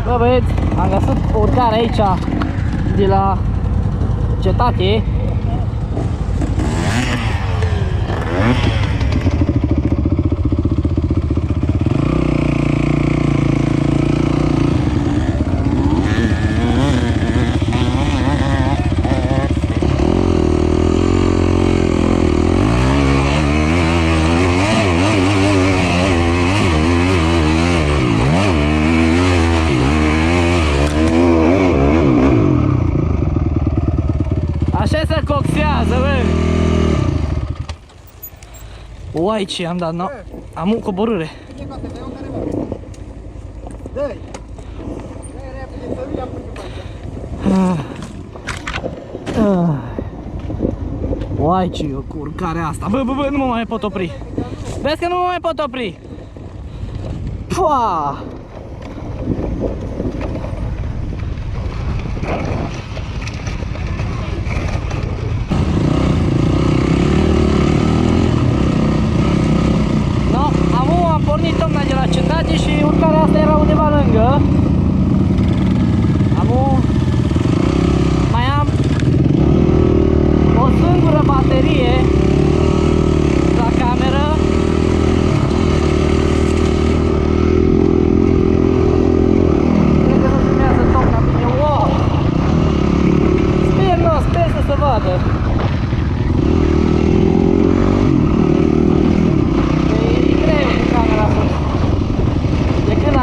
Bă băieți, am găsit o urcare aici de la cetate. Uai, ce am dat, am o coborâre. Uai, ce e o urcare asta. Bă, nu mă mai pot opri. Vezi că nu mă mai pot opri. Pua! Pornit tocmai de la cetate și urcarea asta era undeva lângă. Mai am o singură baterie la cameră. Cred că nu filmează tocmai bine. Wow! Sper să se vadă.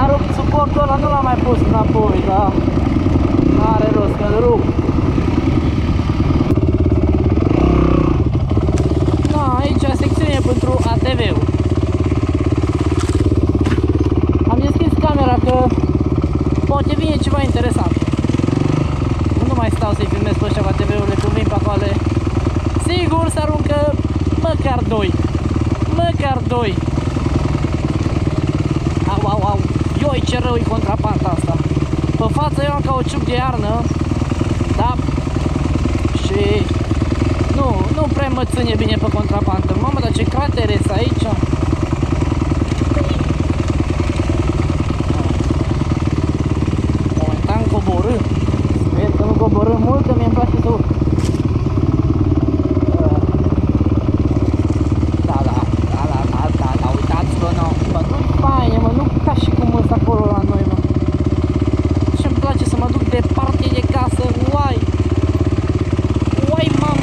Am rupt suportul ăla, nu l-am mai pus înapoi, dar n-are rost că-l rup. Da, aici secțiune pentru ATV-ul. Am deschis camera că poate vine ceva interesant. Nu mai stau să-i filmez pe ăștia cu ATV-urile, când vin pe acolo. Sigur se aruncă măcar 2. Măcar 2. Au. Ioi, ce rău e contrapanta asta. Pe față eu am cauciuc de iarnă. Da. Și nu prea mă ține bine pe contrapantă. Mamă, dar ce cratere sunt aici. Momentan coborâ. Sper că nu coborâ mult, că mie-mi place să urc. Uitați-vă, nu-i faine, mă, nu ca și cum sunt acolo la noi, mă. Și-mi place să mă duc departe de casă, uai, mam.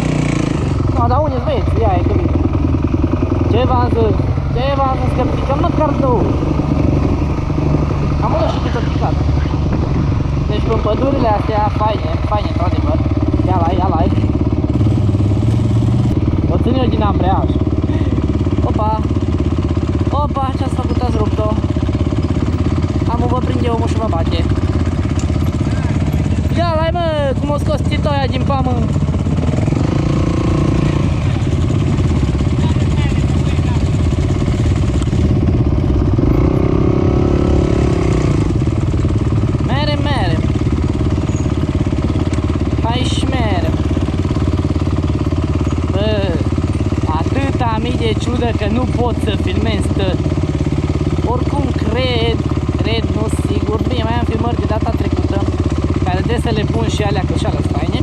No, dar unde-s băieți? Ia, e că vine. Ce v-am zis, că pică măcar 2. Am unul și cât o picat. Deci pe pădurile astea, faine, într-adevăr. Ia la. O țin eu din ambreiaj. Opa, ce-ați făcut, ați rupt-o. Amu, vă prinde omul și vă bate. Ia-l-ai, mă, cum o scos titoia din pământ. Merem. Hai și merem. Bă, atâta mii de ciudă că nu pot să filmez tot. Oricum cred, nu sigur. Bine, mai am filmări de data trecută care trebuie să le pun și alea, că și alea faine.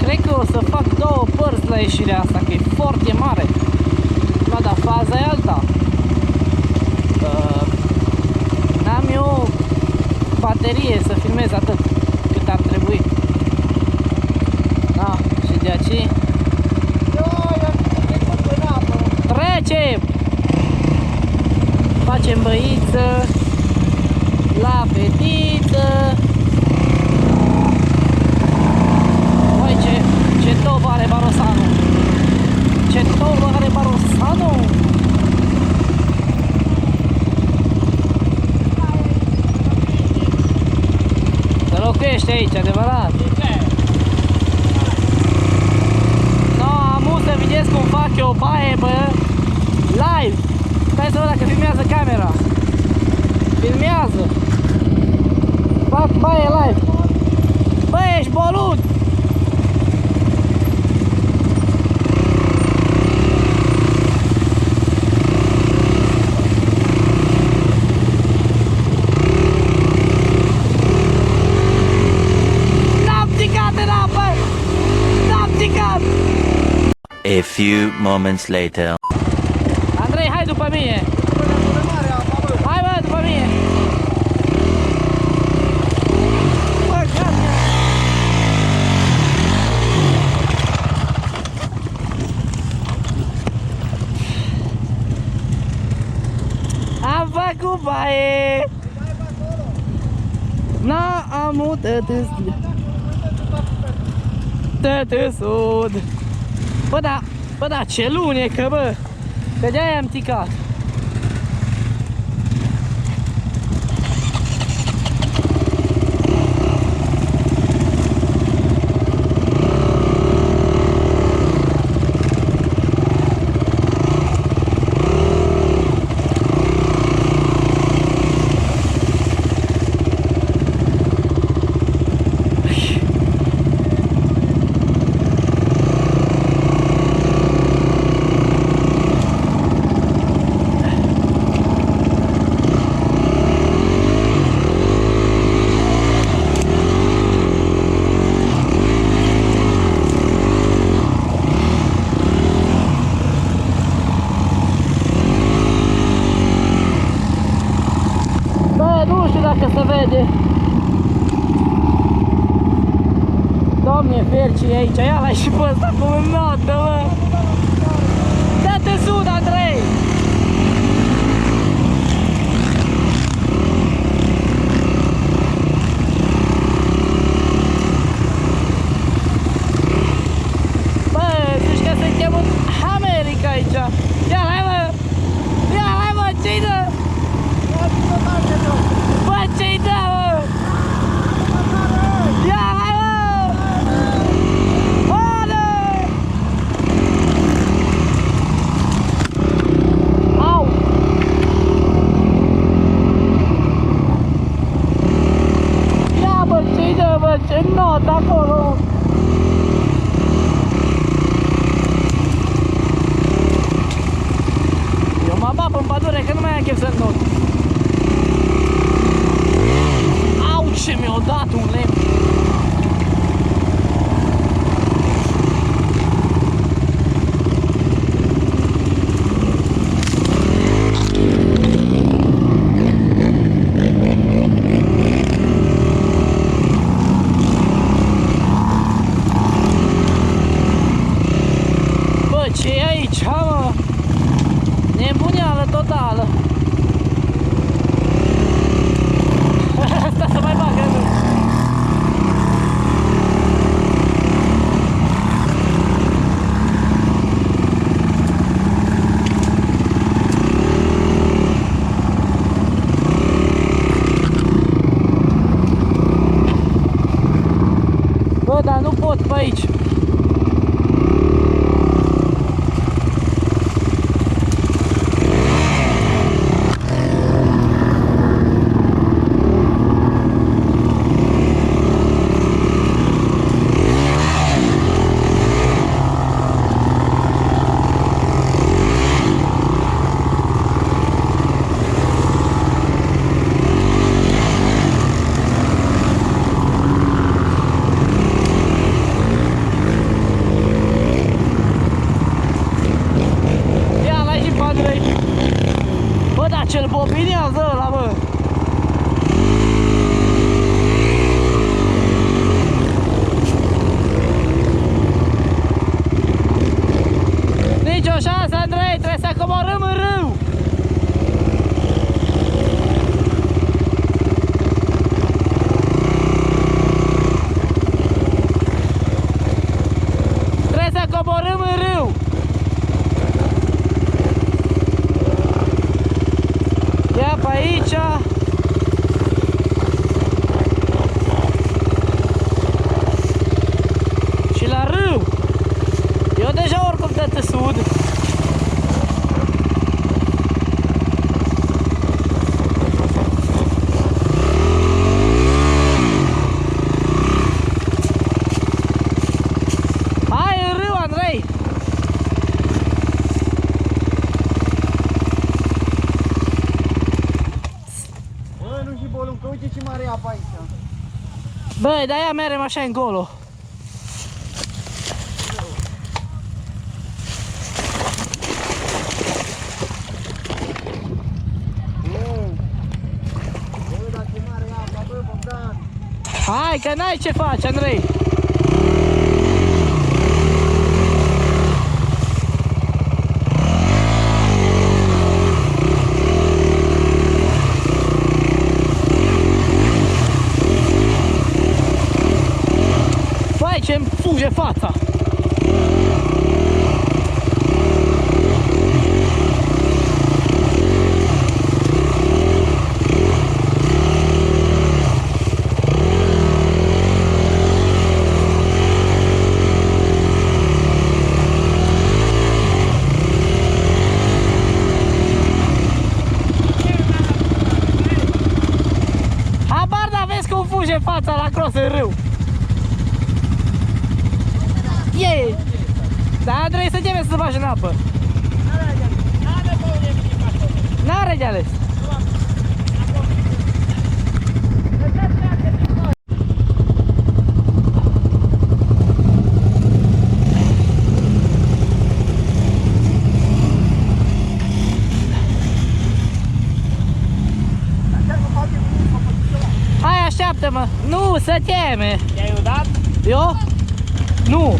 Cred că o să fac 2 părți la ieșirea asta, că e foarte mare. Ba, dar faza e alta. N-am eu baterie să filmez atât cât ar trebui. Da, și de aceea trecem! Facem băiță la fetiță. Uai, ce tovă are Barosanu! Ce tovă are Barosanu! Te locuiești aici, adevărat? Să vedeți cum fac eu baie, bă, live. Stai să văd dacă filmează camera. Filmează. Fac baie live. Bă, ești bolut. A few moments later. Andrei, hai după mine! Hai bă, după mine! Bă, gata! Am făcut baie! Na, am utat tătă sud! Bă, da, ce lunecă, bă! Că de-aia am ticat. Dacă se vede. Doamne, ferci aici, ia-l și pe ăsta cu notă, bă! Dă-te sud, Andrei! Bă, zici că suntem în America aici! Ia-l, hai, mă! Ia-l, hai, mă, ce-i dă? Bă, ce-i dă, mă? Ia, hai, mă! Ole! Au! Ia, bă, ce-i dă, bă? Ce notă acolo? Eu mă bap în pădure că nu mai am chef să not. Ce mi-a dat un lemn! Bă, ce e aici, mă? Nebuneală totală! Asta să mai bagă, nu? Bă, dar nu pot pe aici. Ce-l bobinează ăla, bă! Nici o șansă, Andrei, trebuie să coborâm în râu! Trebuie să coborâm în râu! Ia pe aici. Și la râu. Eu deja oricum dă-te sud. Hai în râu, Andrei. Că uite ce mare e apa aici. Băi, de-aia merem așa încolo. Hai că n-ai ce faci, Andrei. Vai, ce-mi fuge fața. Habar n-aveți cum fuge fața la cross în râu. Ei! Da, trebuie să trebuie să se bagi în apă. N-are de ales. Hai, așteaptă-mă! Nu, să teme! I-ai udat? Eu? Nu!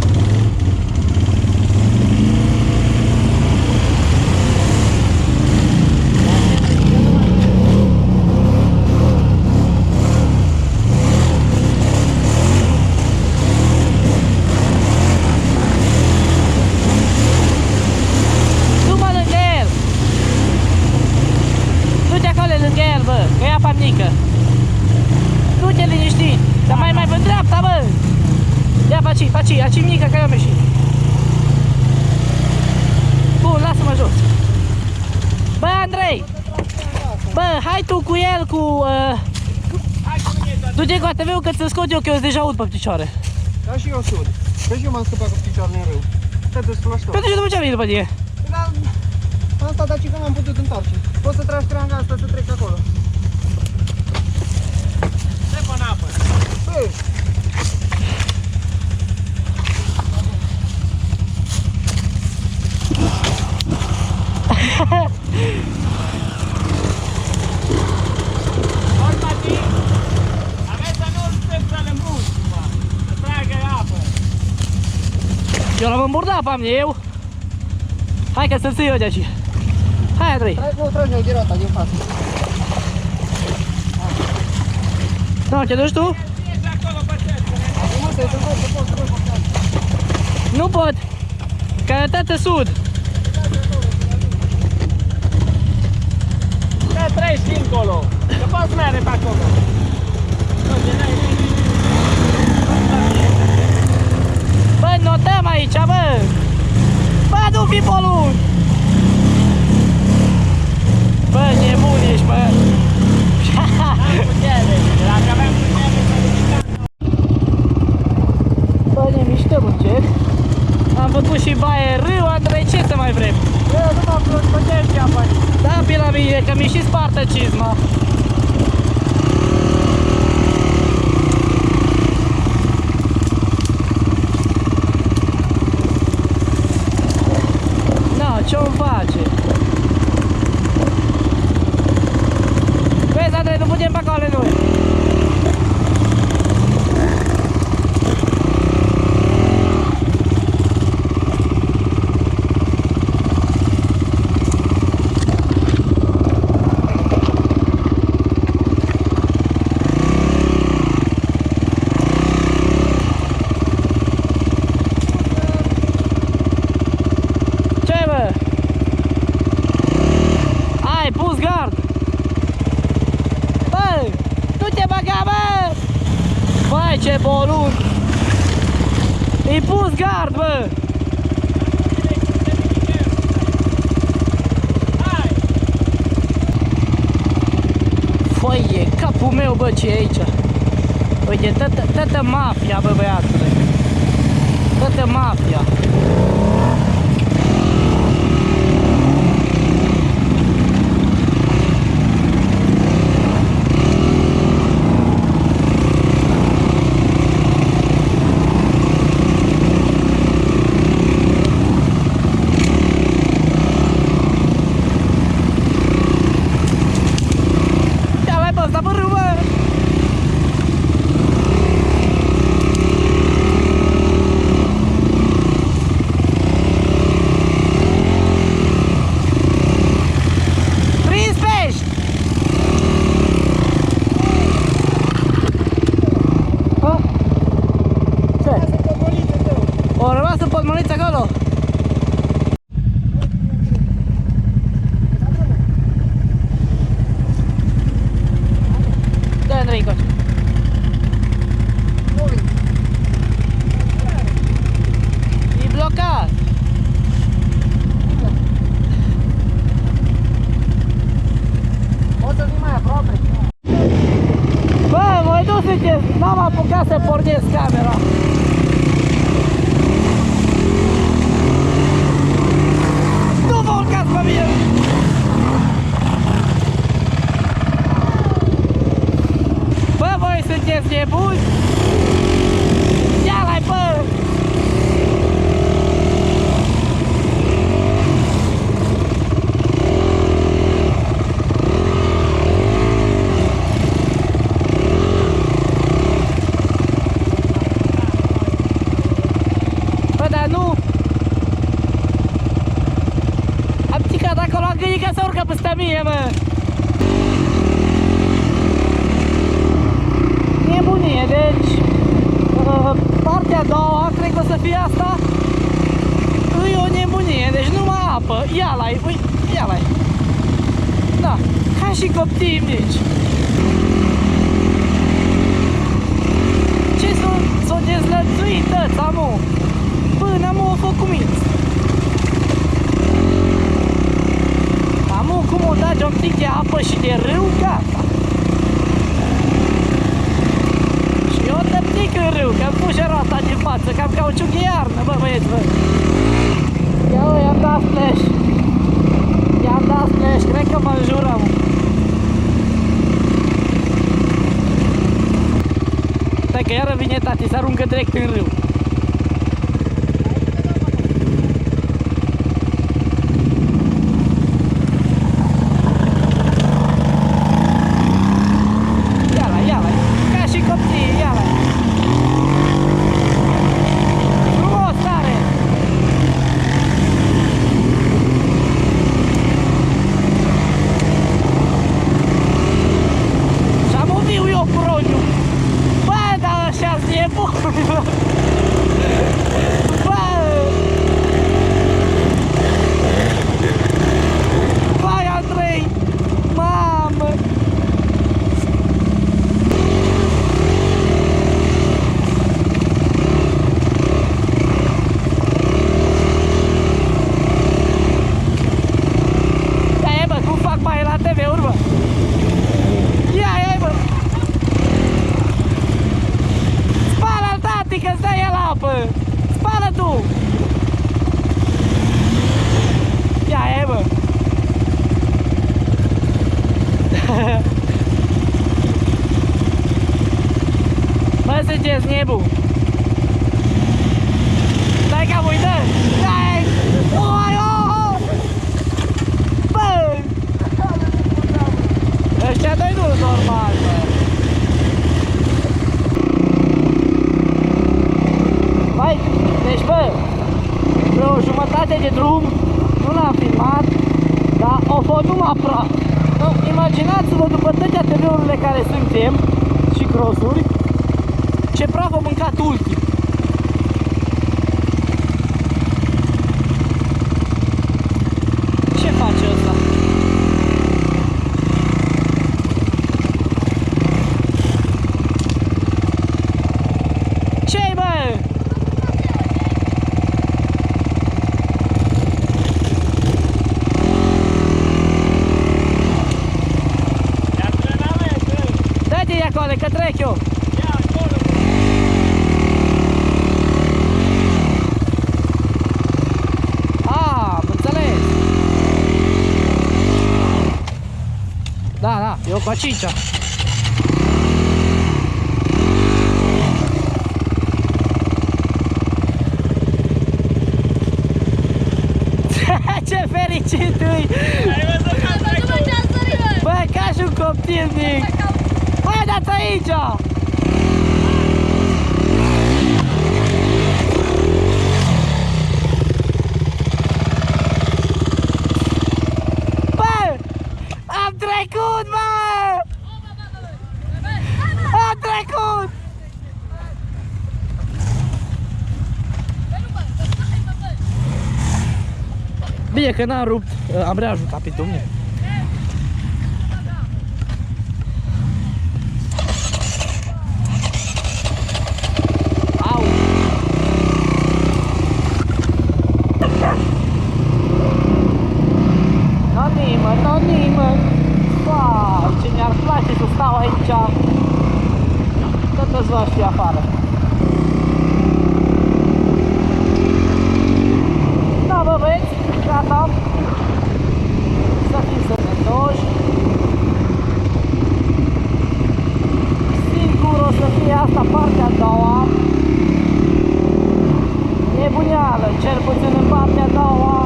Du-mă lângă el! Du-te acolo lângă el, bă, că e apa mică. Du-te liniștit, dar mai pe dreapta, bă! Ia, faci mică, că eu ieșit. Bun, lasă-mă jos. Bă, Andrei! Bă, hai tu cu el, cu... Du-te cu ATV-ul că ți-l scot eu, că eu deja ud pe picioare. Da, și eu sud. Că și eu m-am scăpat cu picioarele în râu. Stai destul la ștop. Pentru ce după ce a venit după tine? Dar am stat aici că m-am putut întoarce. Poți să tragi treanga asta să trec acolo. Stai pe apă. Băi! Eu l-am îmburdat pe mine, eu. Hai că să-l ții eu de aici. Hai, Andrei. Tragi-o de roata din față. Nu, te duci tu? Nu pot. Că tătă sud. Da, treci dincolo. Că poți merge pe acolo. Bă, notăm aici, bă! Bă, nu fi bolun! Bă, nebun ești, bă! Bă, ne mișcăm încet. Am făcut și baie râu, Andrei, ce să mai vrem? Eu nu m-am plătit pe apa aici. Da, pe la mine, că mi-și spartă cizma. Ce-o face? Vezi, Andrei, nu putem pe acolo noi. Ce bolun! I-ai pus gard, bă! Făi, e capul meu, bă, ce e aici? Uite, tătă mafia, bă, băiatule! Tătă mafia! N-am apucat să pornesc camera. Nu vă urcați pe mine! Bă, voi sunteți nebuni? Ia-l-ai, bă! Bă, dar nu! Am țicat acolo, am gândit că se urcă peste mine, mă! Nebunie, deci partea a doua, cred că o să fie asta. E o nebunie, deci numai apă. Ia-l-ai, ia-l-ai. Da, ca și coptii mici. Ce s-o dezlățuit ăsta, mă? Până m-o făcut minți. Amu, cum o dagi un pic de apă și de râu, gata. Și eu tăptic în râu, că-mi puse roata din față, că am cauciuc de iarnă, bă, băieți, bă. Ia, bă, i-am dat splash. I-am dat splash, cred că mă înjurăm. Stai că iară vine tati, se aruncă direct în râu. Bă, sunteți nebun! Stai că am uitat! Stai! Oi, oh! Bă! Ăștia doi nu sunt normal, bă! Băi, deci bă, pe o jumătate de drum nu l-am filmat, dar o fost numai praf. Imaginați-vă după toate TV-urile care suntem și cross-uri, ce praf a mâncat ultim. Ce face ăsta? Ce-i, bă? Dă-te de acolo, că trec eu. Da, eu cu a cincea. Ce fericit ui! Bă, ca și un copil mic! Hai, dați aici! Am trecut, mă! Am trecut! Bine că n-am rupt, am reajutat pe domnule. Au! Nu nimeni! Wow, ce mi-ar place să stau aici, să câțiva știi afară. Da, bă, băieți, gata. Să fim sănătoși. Sigur o să fie asta partea a doua. Nebunială, cel puțin în partea a doua.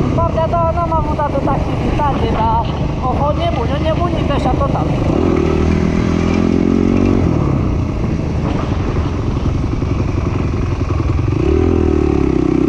În partea a doua n-am avut atât activitate, dar o nebunit ăștia total.